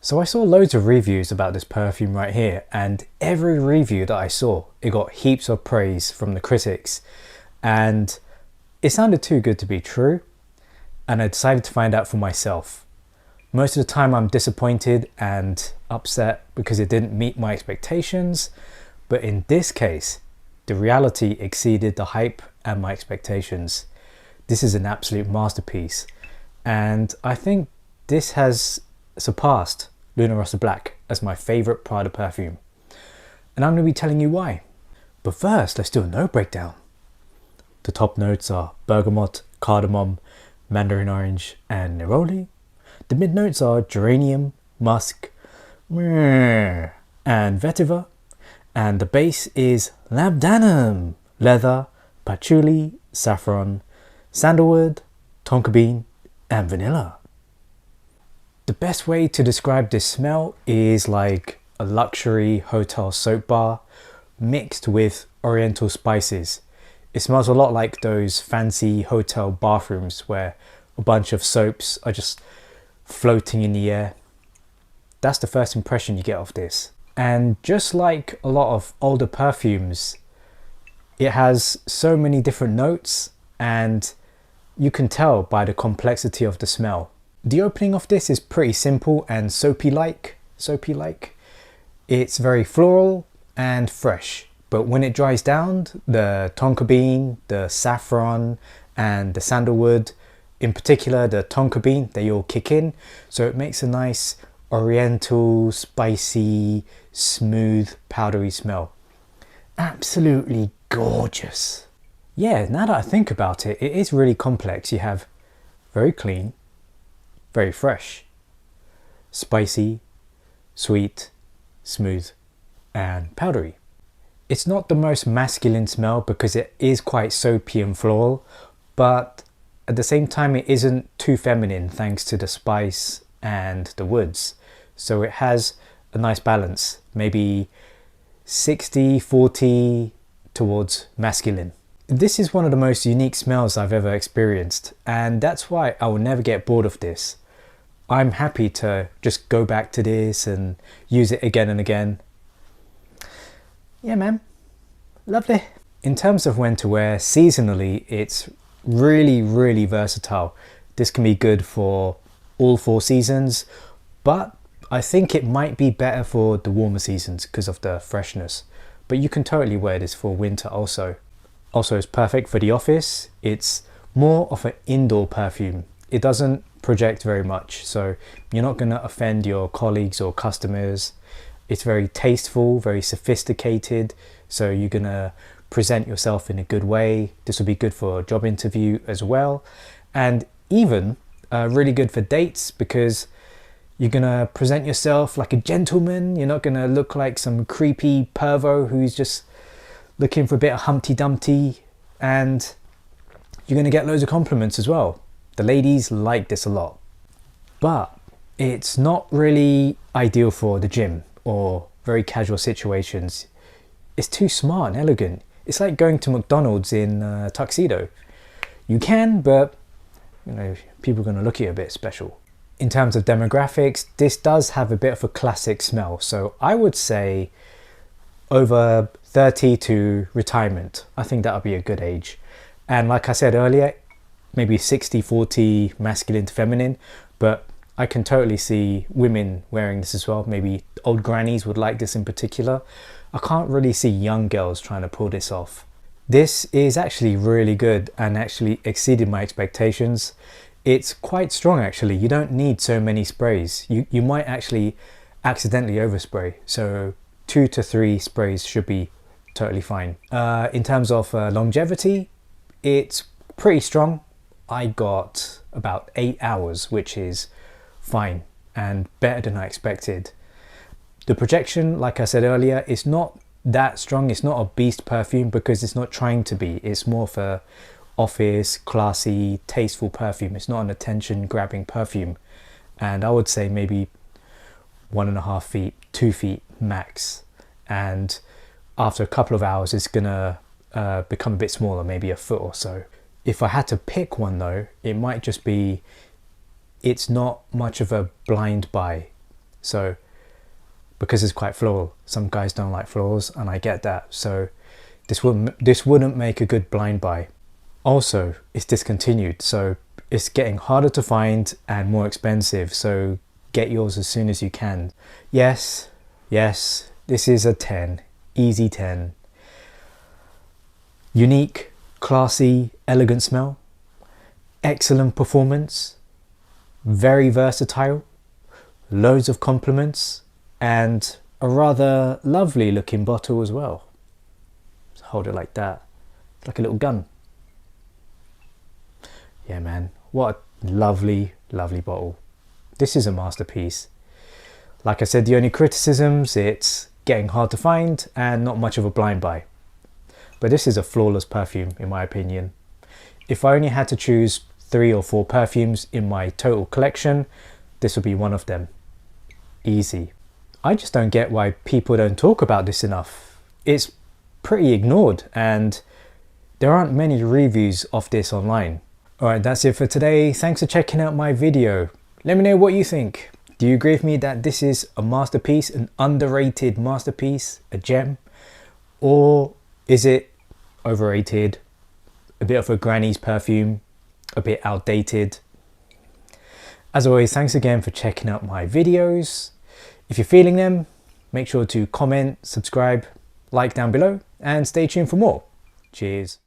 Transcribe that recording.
So I saw loads of reviews about this perfume right here, and every review that I saw, it got heaps of praise from the critics, and it sounded too good to be true, and I decided to find out for myself. Most of the time I'm disappointed and upset because it didn't meet my expectations, but in this case, the reality exceeded the hype and my expectations. This is an absolute masterpiece, and I think this has surpassed Luna Rossa Black as my favourite Prada perfume. And I'm going to be telling you why. But first, let's do a note breakdown. The top notes are bergamot, cardamom, mandarin orange and neroli. The mid notes are geranium, musk, and vetiver. And the base is labdanum, leather, patchouli, saffron, sandalwood, tonka bean and vanilla. The best way to describe this smell is like a luxury hotel soap bar mixed with oriental spices. It smells a lot like those fancy hotel bathrooms where a bunch of soaps are just floating in the air. That's the first impression you get of this. And just like a lot of older perfumes, it has so many different notes, and you can tell by the complexity of the smell. The opening of this is pretty simple and soapy-like. It's very floral and fresh, but when it dries down, the tonka bean, the saffron and the sandalwood, in particular the tonka bean, they all kick in, so it makes a nice oriental, spicy, smooth, powdery smell. Absolutely gorgeous. Yeah, now that I think about it, it is really complex. You have very clean, very fresh, spicy, sweet, smooth and powdery. It's not the most masculine smell because it is quite soapy and floral, but at the same time it isn't too feminine thanks to the spice and the woods. So it has a nice balance, maybe 60-40 towards masculine. This is one of the most unique smells I've ever experienced, and that's why I will never get bored of this. I'm happy to just go back to this and use it again and again. Yeah man, lovely. In terms of when to wear seasonally, it's really versatile. This can be good for all 4 seasons, but I think it might be better for the warmer seasons because of the freshness. But you can totally wear this for winter also. Also, it's perfect for the office. It's more of an indoor perfume. It doesn't project very much, so you're not going to offend your colleagues or customers. It's very tasteful, very sophisticated, so you're going to present yourself in a good way. This will be good for a job interview as well, and even really good for dates because you're going to present yourself like a gentleman. You're not going to look like some creepy pervo who's just looking for a bit of Humpty Dumpty, and you're going to get loads of compliments as well. The ladies like this a lot. But it's not really ideal for the gym or very casual situations. It's too smart and elegant. It's like going to McDonald's in a tuxedo. You can, but you know, people are going to look at you a bit special. In terms of demographics, this does have a bit of a classic smell, so I would say over 30 to retirement. I think that would be a good age. And like I said earlier, maybe 60-40 masculine to feminine, but I can totally see women wearing this as well. Maybe old grannies would like this in particular. I can't really see young girls trying to pull this off. This is actually really good and actually exceeded my expectations. It's quite strong actually. You don't need so many sprays. You might actually accidentally overspray. So 2 to 3 sprays should be totally fine. In terms of longevity, it's pretty strong. I got about 8 hours, which is fine and better than I expected. The projection, like I said earlier, is not that strong. It's not a beast perfume because it's not trying to be. It's more for office, classy, tasteful perfume. It's not an attention grabbing perfume. And I would say maybe 1.5 feet, 2 feet max. And after a couple of hours, it's gonna become a bit smaller, maybe a foot or so. If I had to pick one though, it might just be, it's not much of a blind buy. So because it's quite floral, some guys don't like florals, and I get that. So this wouldn't make a good blind buy. Also, it's discontinued, so it's getting harder to find and more expensive, so get yours as soon as you can. Yes, this is a 10, easy 10. Unique, classy, elegant smell, excellent performance, very versatile, loads of compliments, and a rather lovely looking bottle as well. Just hold it like that, it's like a little gun. Yeah man, what a lovely bottle. This is a masterpiece. Like I said, the only criticisms, it's getting hard to find and not much of a blind buy. But this is a flawless perfume in my opinion. If I only had to choose 3 or 4 perfumes in my total collection, this would be one of them. Easy. I just don't get why people don't talk about this enough. It's pretty ignored and there aren't many reviews of this online. Alright, that's it for today. Thanks for checking out my video. Let me know what you think. Do you agree with me that this is a masterpiece, an underrated masterpiece, a gem? Or is it overrated, a bit of a granny's perfume, a bit outdated? As always, thanks again for checking out my videos. If you're feeling them, make sure to comment, subscribe, like down below, and stay tuned for more. Cheers.